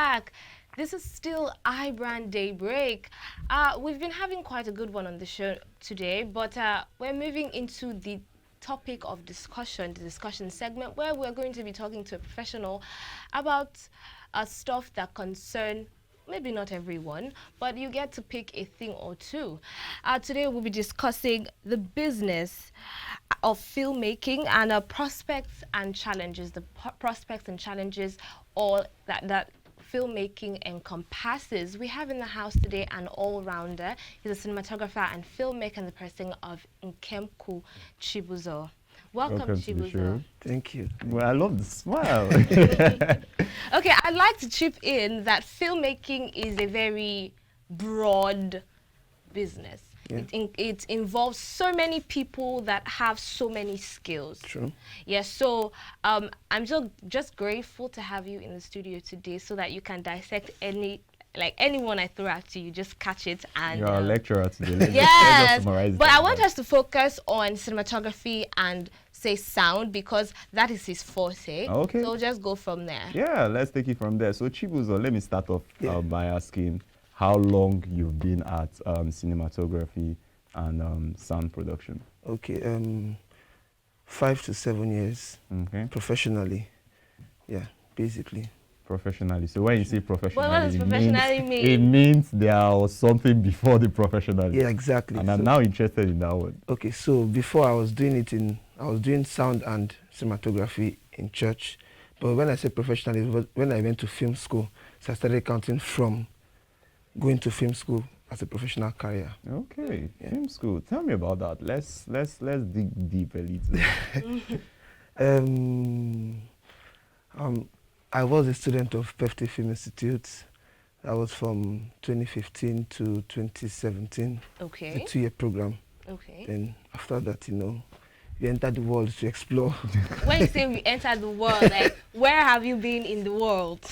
back. This is still iBrand Daybreak. We've been having quite a good one on the show today, but we're moving into the topic of discussion, the discussion segment, where we're going to be talking to a professional about stuff that concern maybe not everyone, but you get to pick a thing or two. Today we'll be discussing the business of filmmaking and prospects and challenges, the prospects and challenges all that filmmaking encompasses. We have in the house today an all-rounder. He's a cinematographer and filmmaker in the person of Nkemku Chibuzo. Welcome Chibuzo. Thank you. Well, I love the smile. Okay, I'd like to chip in that filmmaking is a very broad business. Yeah. It involves so many people that have so many skills. True. Yeah, so I'm just grateful to have you in the studio today so that you can dissect anyone I throw at to you, just catch it and... You're a lecturer today. Yes, but I want us to focus on cinematography and say sound because that is his forte. Okay. So just go from there. Yeah, let's take it from there. So Chibuzo, let me start off by asking how long you've been at cinematography and sound production. Okay, 5 to 7 years. Okay. Professionally, yeah, basically. Professionally. So when you say professionally, what does professionally mean? It means there was something before the professionally. Yeah, exactly. And I'm now interested in that one. Okay, so before I was doing sound and cinematography in church. But when I say professionally, it was when I went to film school. So I started counting from going to film school as a professional career. Okay, yeah. Film school. Tell me about that. Let's dig deep a little. I was a student of PEFT Film Institute. I was from 2015 to 2017. Okay. It's a 2-year program. Okay. Then after that, you enter the world to explore. When you say we enter the world, like where have you been in the world?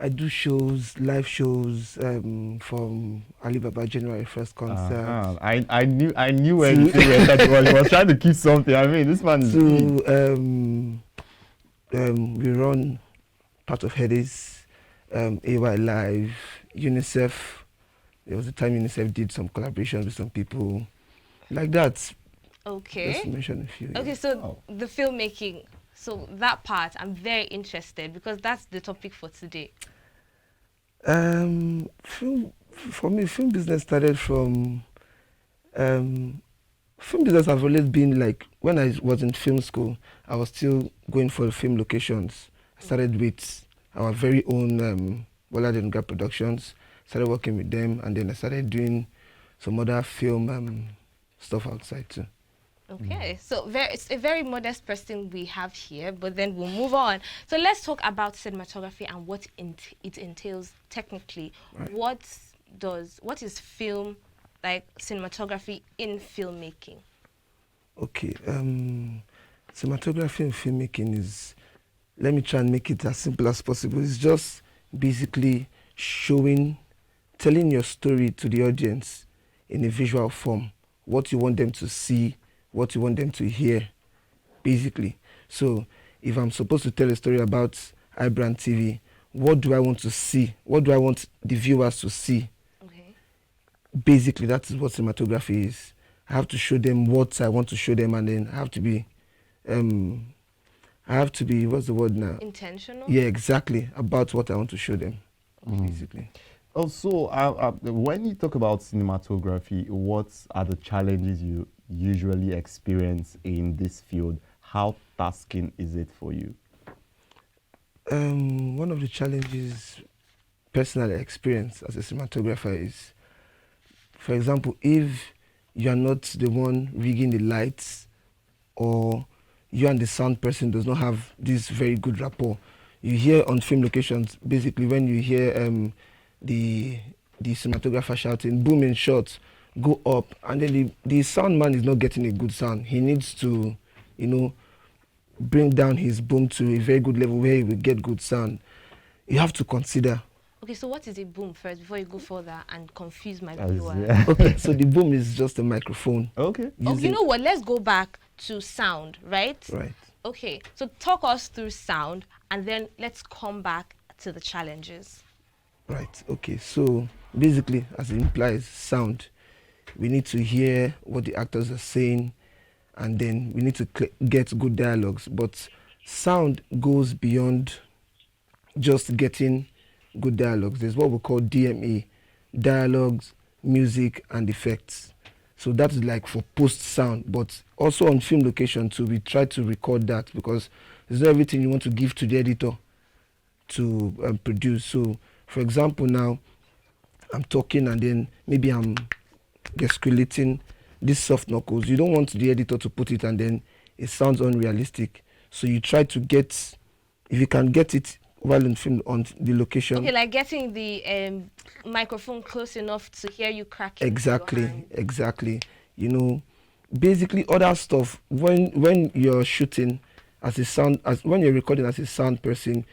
I do shows, live shows from Alibaba January 1st concert. I knew when you entered the world. He was trying to keep something. I mean, this man is... we run part of Headies, AY Live, UNICEF. There was a time UNICEF did some collaborations with some people like that. Okay. Just to mention a few. Okay, so the filmmaking, so that part, I'm very interested because that's the topic for today. For me, film business started from... film business have always been like, when I was in film school, I was still going for film locations. I started with our very own Bola Denga Productions, started working with them, and then I started doing some other film stuff outside too. Okay, so it's a very modest person we have here, but then we'll move on. So let's talk about cinematography and what it entails technically. Right. What is film, like cinematography in filmmaking? Okay, cinematography in filmmaking is, let me try and make it as simple as possible. It's just basically telling your story to the audience in a visual form, what you want them to see, what you want them to hear, basically. So if I'm supposed to tell a story about iBrandTV, what do I want to see? What do I want the viewers to see? Okay. Basically, that is what cinematography is. I have to show them what I want to show them, and then I have to be, what's the word now? Intentional? Yeah, exactly, about what I want to show them, basically. Also, when you talk about cinematography, what are the challenges you usually experience in this field? How tasking is it for you? One of the challenges personally I experience as a cinematographer is, for example, if you are not the one rigging the lights, or you and the sound person does not have this very good rapport. You hear on film locations, basically when you hear the cinematographer shouting, boom in shots, go up, and then the sound man is not getting a good sound. He needs to, bring down his boom to a very good level where he will get good sound. You have to consider. Okay, so what is a boom first before you go further and confuse my viewer? Yeah. Okay, so the boom is just a microphone. Okay. Oh, you know what? Let's go back to sound, right? Right. Okay, so talk us through sound, and then let's come back to the challenges. Right. Okay. So basically, as it implies, sound. We need to hear what the actors are saying, and then we need to get good dialogues. But sound goes beyond just getting good dialogues. There's what we call DME, dialogues, music, and effects. So that's like for post sound, but also on film location too. We try to record that because it's not everything you want to give to the editor to produce. So, for example, now I'm talking and then maybe I'm gesticulating these soft knuckles. You don't want the editor to put it and then it sounds unrealistic. So you try to get, if you can get it while in film on the location. Okay, like getting the microphone close enough to hear you cracking. Exactly. You know, basically other stuff when you're shooting as a sound, as when you're recording as a sound person,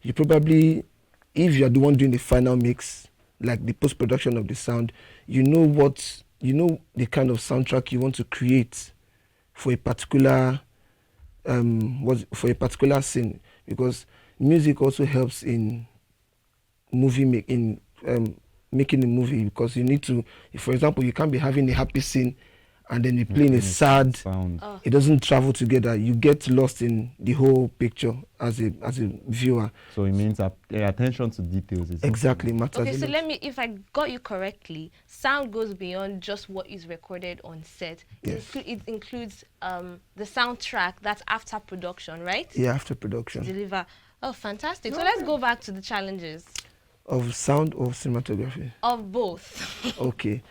you probably, if you're the one doing the final mix, like the post-production of the sound, you know the kind of soundtrack you want to create for a particular for a particular scene, because music also helps in making a movie, because you need to, if, for example, you can't be having a happy scene and then you're playing a sad sound. It doesn't travel together. You get lost in the whole picture as a viewer. So it means that attention to details is Exactly matters. Okay, a so lot. let me, if I got you correctly, sound goes beyond just what is recorded on set. Yes. It includes the soundtrack that's after production, right? Yeah, after production. Deliver. Oh, fantastic. So let's go back to the challenges. Of sound or cinematography? Of both. Okay.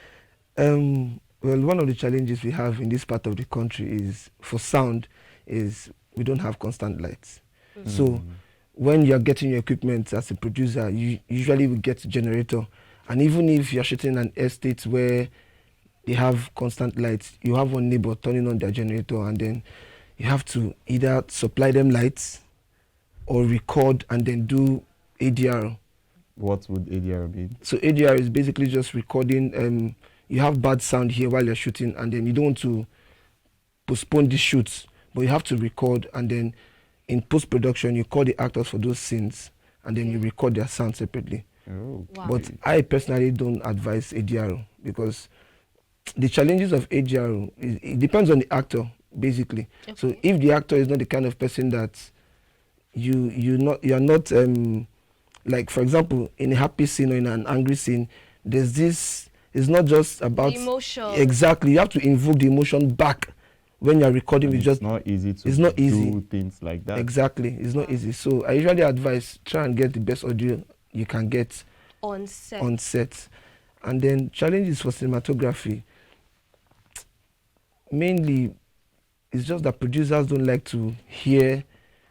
Well, one of the challenges we have in this part of the country is, for sound, is we don't have constant lights. So when you're getting your equipment as a producer, you usually will get a generator. And even if you're shooting in an estate where they have constant lights, you have one neighbor turning on their generator, and then you have to either supply them lights or record and then do ADR. What would ADR be? So ADR is basically just recording. You have bad sound here while you're shooting, and then you don't want to postpone the shoots, but you have to record, and then in post-production you call the actors for those scenes, and then you record their sound separately. Oh. Wow. But I personally don't advise ADR, because the challenges of ADR it depends on the actor, basically. So if the actor is not the kind of person that you're not like, for example, in a happy scene or in an angry scene, there's this. It's not just about The emotion. Exactly, you have to invoke the emotion back when you're recording. And It's just not easy to it's not easy. do things like that. Exactly, it's not easy. So I usually advise, try and get the best audio you can get On set. on set. And then challenges for cinematography, mainly, it's just that producers don't like to hear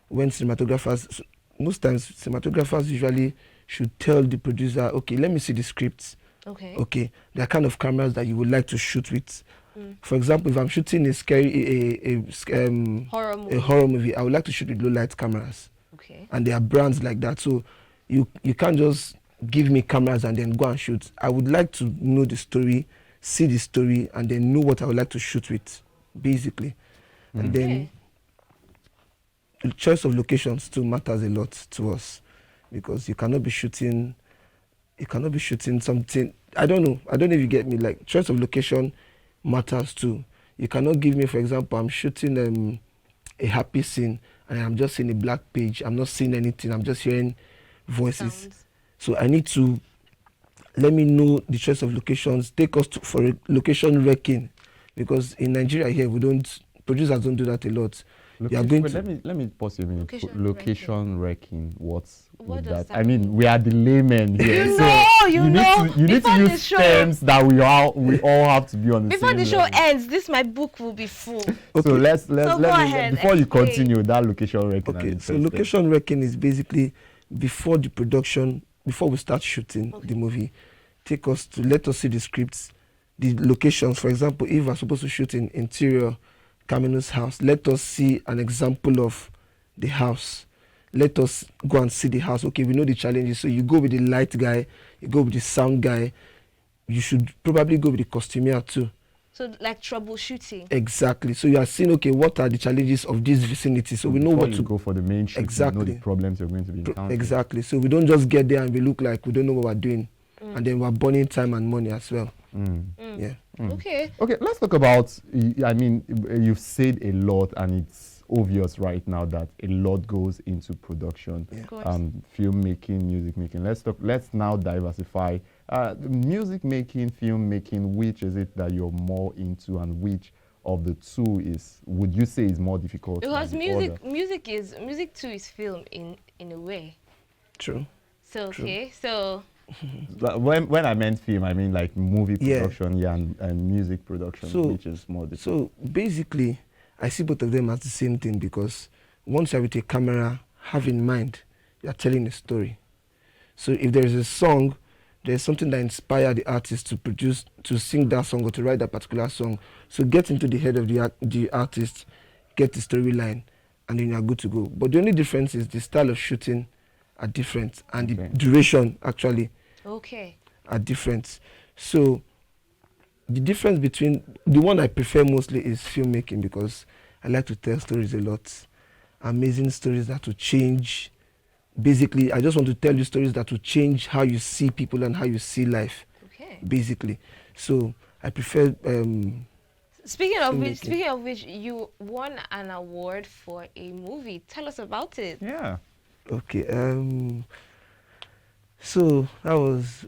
when cinematographers, most times cinematographers usually should tell the producer, okay, let me see the scripts. Okay, there are kind of cameras that you would like to shoot with. For example, if I'm shooting a horror movie, I would like to shoot with low light cameras. Okay. And there are brands like that. So you can't just give me cameras and then go and shoot. I would like to know the story, see the story, and then know what I would like to shoot with, basically. And then the choice of locations too matters a lot to us, because you cannot be shooting something. I don't know if you get me. Like, choice of location matters too. You cannot give me, for example, I'm shooting a happy scene and I'm just seeing a black page. I'm not seeing anything. I'm just hearing voices. Sounds. So I need to let me know the choice of locations. Take us for a location wrecking, because in Nigeria here producers don't do that a lot. You are going to, let me pause you a minute. Location Wrecking. What's What with does that? that I mean, we are the laymen here. You need to use terms that we all have to be on the Before same the show level. ends, my book will be full. So let's go ahead, before you explain. continue that location wrecking. okay, so location wrecking is basically before the production, before we start shooting the movie, let us see the scripts, the locations. For example, if we're supposed to shoot in interior Camino's house, let us see an example of the house. Let us go and see the house. Okay, we know the challenges. So you go with the light guy, you go with the sound guy. You should probably go with the costumier too. So like troubleshooting. Exactly. So you are seeing, okay, what are the challenges of this vicinity? So we know before what you to go for the main shoot, you know the exactly. problems you're going to be encountering. Exactly. So we don't just get there and we look like we don't know what we're doing, and then we're burning time and money as well. Yeah. Okay. Okay, let's talk about, I mean, you've said a lot and it's obvious right now that a lot goes into production, Of course. filmmaking, music making. Let's now diversify. Music making, film making, which is it that you're more into and which of the two would you say is more difficult? Because than the other? music too is film in a way. True. So True. okay, so Like, when I meant film, I mean like movie Yeah. production, and music production, So- which is more difficult. So basically, I see both of them as the same thing, because once you're with a camera, have in mind you're telling a story. So if there is a song, there's something that inspired the artist to produce, to sing that song or to write that particular song. So get into the head of the artist, get the storyline, and then you're good to go. But the only difference is the style of shooting are different, and Okay. the duration actually okay. are different. So the difference between the one I prefer mostly is filmmaking, because I like to tell stories a lot, amazing stories that will change. Basically, I just want to tell you stories that will change how you see people and how you see life. Okay. Basically, so I prefer. Filmmaking. Speaking of which, you won an award for a movie. Tell us about it. Yeah. Okay. So that was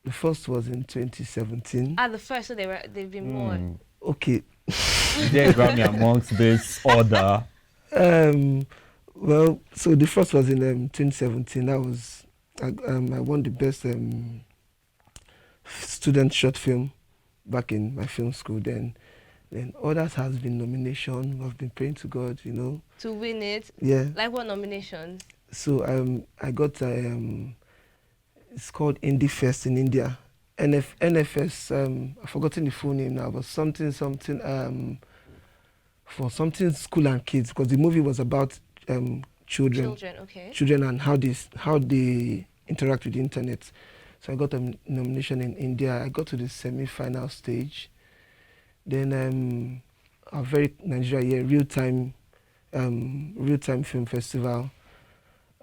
the first was in 2017. Ah, the first, so they've been more. Okay. There Grammy amongst this order. Well, so the first was in 2017. That was I won the best student short film back in my film school. Then others has been nomination. I've been praying to God, To win it. Yeah. Like what nominations? So I got it's called Indie Fest in India. NFS. I've forgotten the full name now, but something for something school and kids, because the movie was about children Okay. and how they interact with the internet. So I got a nomination in India. I got to the semi-final stage. Then a very Nigeria real-time film festival,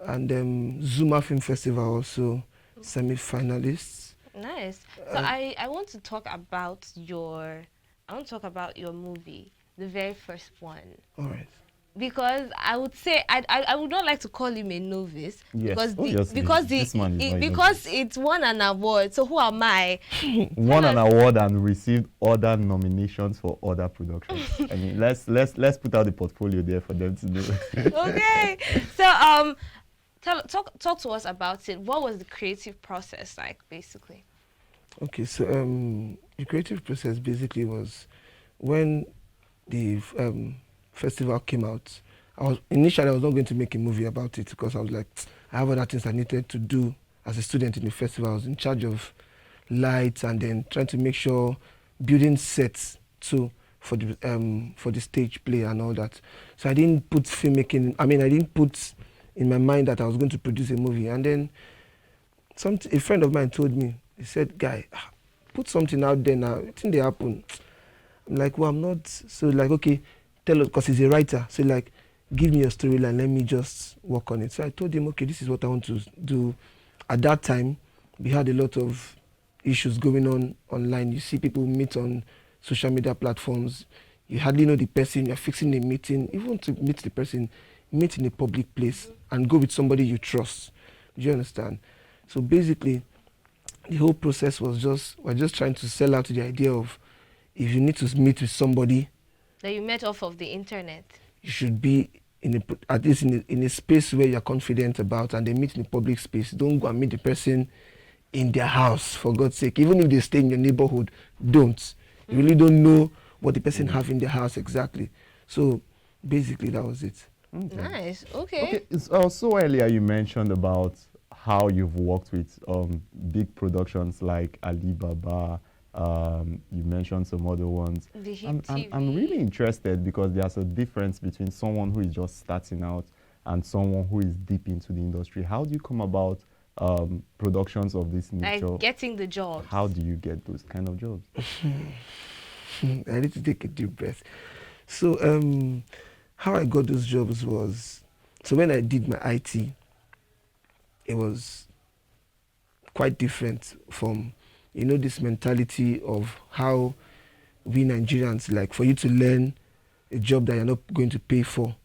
and Zuma Film Festival also semi-finalists. Nice. So I want to talk about your movie, the very first one. All right. Because I would say I would not like to call him a novice, Yes, because obviously. This man is not a because it's won an award. So who am I? Won an award and received other nominations for other productions. I mean, let's put out the portfolio there for them to do. Okay. So talk to us about it. What was the creative process like, basically? Okay, so the creative process basically was when the festival came out. Initially I was not going to make a movie about it, because I was like, I have other things I needed to do as a student in the festival. I was in charge of lights, and then trying to make sure building sets too for the stage play and all that. So I didn't put filmmaking. I didn't put in my mind that I was going to produce a movie. And then a friend of mine told me, he said, "Guy, put something out there now. What thing they happen?" I'm like, "Well, I'm not." So like, okay, tell us, because he's a writer. So like, give me your storyline. Let me just work on it. So I told him, okay, this is what I want to do. At that time, we had a lot of issues going on online. You see people meet on social media platforms. You hardly know the person. You're fixing a meeting. Even to meet the person, meet in a public place and go with somebody you trust. Do you understand? So basically, the whole process was we're just trying to sell out the idea of, if you need to meet with somebody That you met off of the internet. you should be at least in a space where you're confident about, and they meet in a public space. Don't go and meet the person in their house, for God's sake. Even if they stay in your neighborhood, don't. You really don't know what the person have in their house exactly. So basically that was it. Okay. Nice. Okay. Okay. So earlier you mentioned about how you've worked with big productions like Alibaba. You mentioned some other ones. The Hit TV. I'm really interested, because there's a difference between someone who is just starting out and someone who is deep into the industry. How do you come about productions of this nature? Like getting the job. How do you get those kind of jobs? I need to take a deep breath. So, how I got those jobs was, so when I did my IT, it was quite different from, this mentality of how we Nigerians, like, for you to learn a job that you're not going to pay for.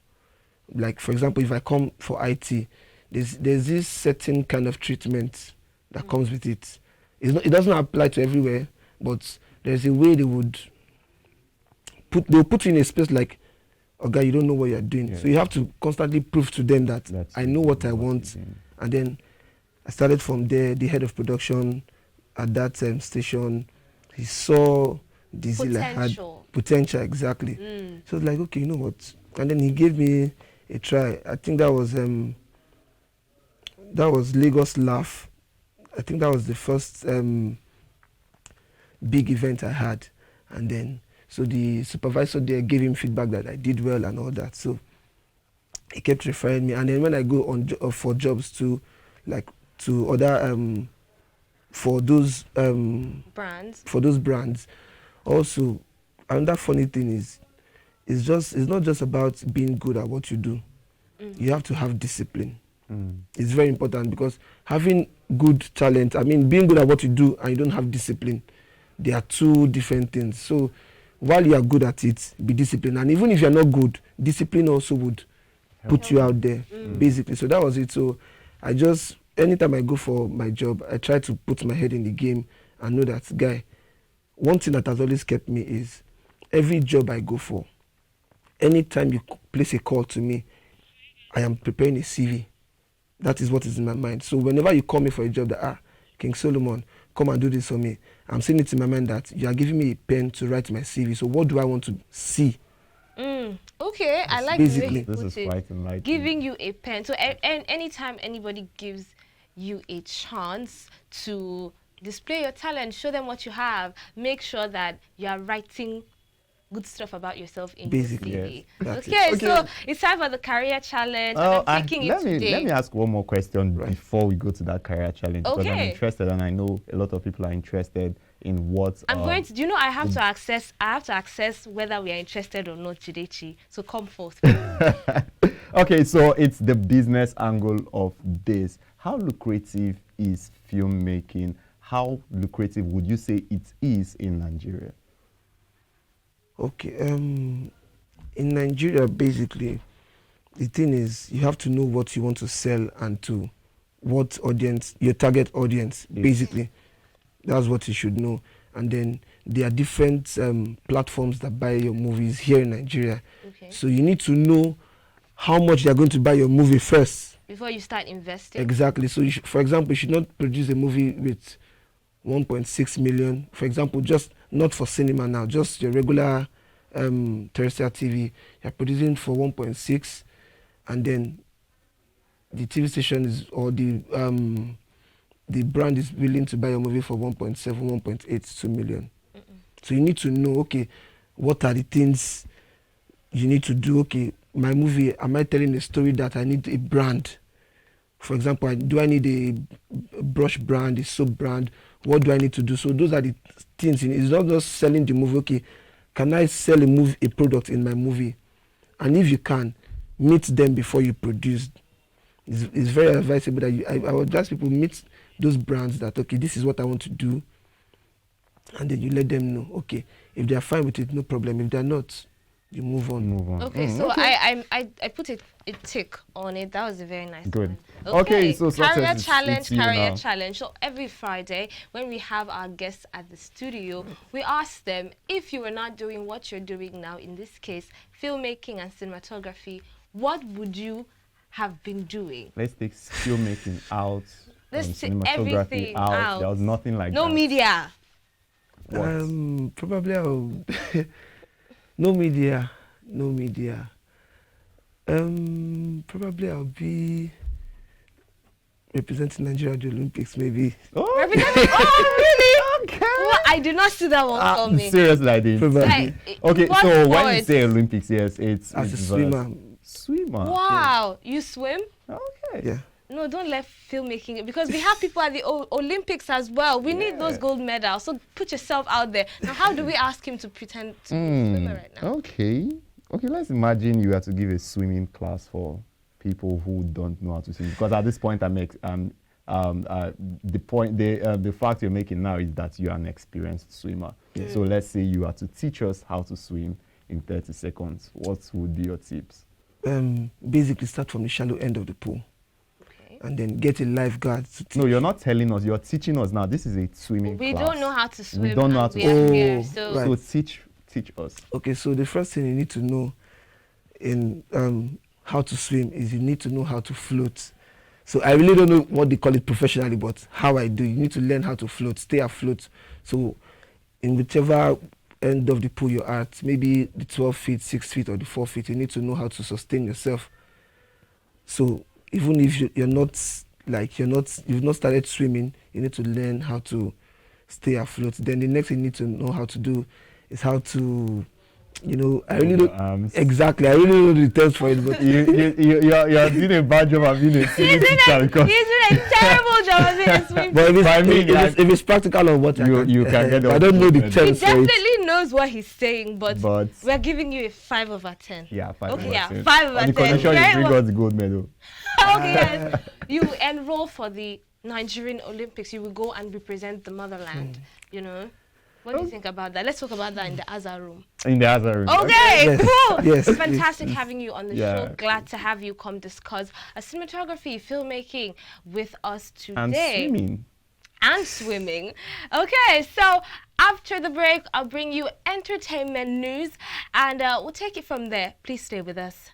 Like, for example, if I come for IT, there's this certain kind of treatment that comes with it. It doesn't apply to everywhere, but there's a way they'll put you in a space like, okay, you don't know what you're doing. So you have to constantly prove to them that I know what I want. And then I started from there. The head of production at that station, he saw the zeal I had. Potential, exactly. So it's like, okay, you know what? And then he gave me a try. I think that was Lagos Laugh. I think that was the first big event I had. And then, so the supervisor there gave him feedback that I did well and all that. So he kept referring me. And then when I go on for jobs to, like, to other for those brands, also another funny thing is, it's not just about being good at what you do. You have to have discipline. It's very important, because having good talent, being good at what you do and you don't have discipline, they are two different things. So while you are good at it, be disciplined. And even if you're not good, discipline also would put you out there, basically. So that was it. So anytime I go for my job, I try to put my head in the game and know that, guy, one thing that has always kept me is, every job I go for, anytime you place a call to me, I am preparing a CV. That is what is in my mind. So whenever you call me for a job that, King Solomon, come and do this for me, I'm saying it in my mind that you are giving me a pen to write my CV. So what do I want to see? Okay, I like basically the way you this put is quite enlightening. Giving you a pen. So anytime anybody gives you a chance to display your talent, show them what you have, make sure that you are writing good stuff about yourself in your CV. Yes, Okay, so it's time for the career challenge, and I'm taking it today. Let me ask one more question before we go to that career challenge, because I'm interested, and I know a lot of people are interested in what I'm going to. Do you know I have to access whether we are interested or not, Jidechi. So come forth. Okay, so it's the business angle of this. How lucrative is filmmaking? How lucrative would you say it is in Nigeria? Okay, in Nigeria, basically, the thing is, you have to know what you want to sell and to what audience, your target audience, basically. That's what you should know. And then there are different platforms that buy your movies here in Nigeria. Okay. So you need to know how much they're going to buy your movie first. Before you start investing. Exactly. So, for example, you should not produce a movie with 1.6 million. For example, just not for cinema now, just your regular terrestrial TV. You're producing for 1.6, and then the TV station is, or the brand is willing to buy your movie for 1.7, 1.8, 2 million. So you need to know, okay, what are the things you need to do? Okay, my movie, am I telling a story that I need a brand? For example, do I need a brush brand, a soap brand? What do I need to do? So those are the things. It's not just selling the movie. Okay, can I sell a product in my movie? And if you can, meet them before you produce. It's very advisable that I would ask people, meet those brands that, okay, this is what I want to do. And then you let them know, okay, if they are fine with it, no problem. If they're not, you move on. Okay, so okay. I put a tick on it. That was a very nice Good. one. Okay, so career challenge. So every Friday, when we have our guests at the studio, we ask them, if you were not doing what you're doing now, in this case, filmmaking and cinematography, what would you have been doing? Let's take filmmaking out. Let's take cinematography everything out. There was nothing like no that. Media. Probably I'll no media. Probably I'll be representing Nigeria at the Olympics, maybe. Oh, really? Okay. Well, I did not see that one coming. Seriously, I did. Probably. Okay, so when you say Olympics, yes, it's as a swimmer. Swimmer. Wow, you swim? Okay. Yeah. No, don't let filmmaking, because we have people at the Olympics as well. We need those gold medals. So put yourself out there. Now, how do we ask him to pretend to be a swimmer right now? Okay. Okay, let's imagine you had to give a swimming class for people who don't know how to swim. Because at this point, the fact you're making now is that you're an experienced swimmer. So let's say you are to teach us how to swim in 30 seconds. What would be your tips? Basically, start from the shallow end of the pool. And then get a lifeguard to teach. No, you're not telling us. You're teaching us now. This is a swimming class. We don't know how to swim. We don't know how to swim. So, right. So teach us. Okay, so the first thing you need to know in how to swim is you need to know how to float. So I really don't know what they call it professionally, but how I do, you need to learn how to float, stay afloat. So in whichever end of the pool you're at, maybe the 12 feet, 6 feet, or the 4 feet, you need to know how to sustain yourself. So even if you've not started swimming, you need to learn how to stay afloat. Then the next thing you need to know how to do is how to, I really don't exactly. I really don't know the terms for it, but you're doing a bad job of being a swimming teacher. he's doing a terrible job of being a swim. But But if it's practical on what you can get. I don't know the He terms for it. definitely knows what he's saying, but we're giving you a 5 over 10. Yeah, 5 Okay, over yeah, 10. 5 over On the 10. condition you Very bring well. us the gold medal. Okay, yes. You enroll for the Nigerian Olympics. You will go and represent the motherland. What do you think about that? Let's talk about that in the Azar room. In the other room. Okay, Yes, cool. yes, Fantastic having you on the Yeah. show. Glad to have you come discuss cinematography, filmmaking with us And today. swimming. And swimming. Okay, so after the break, I'll bring you entertainment news and we'll take it from there. Please stay with us.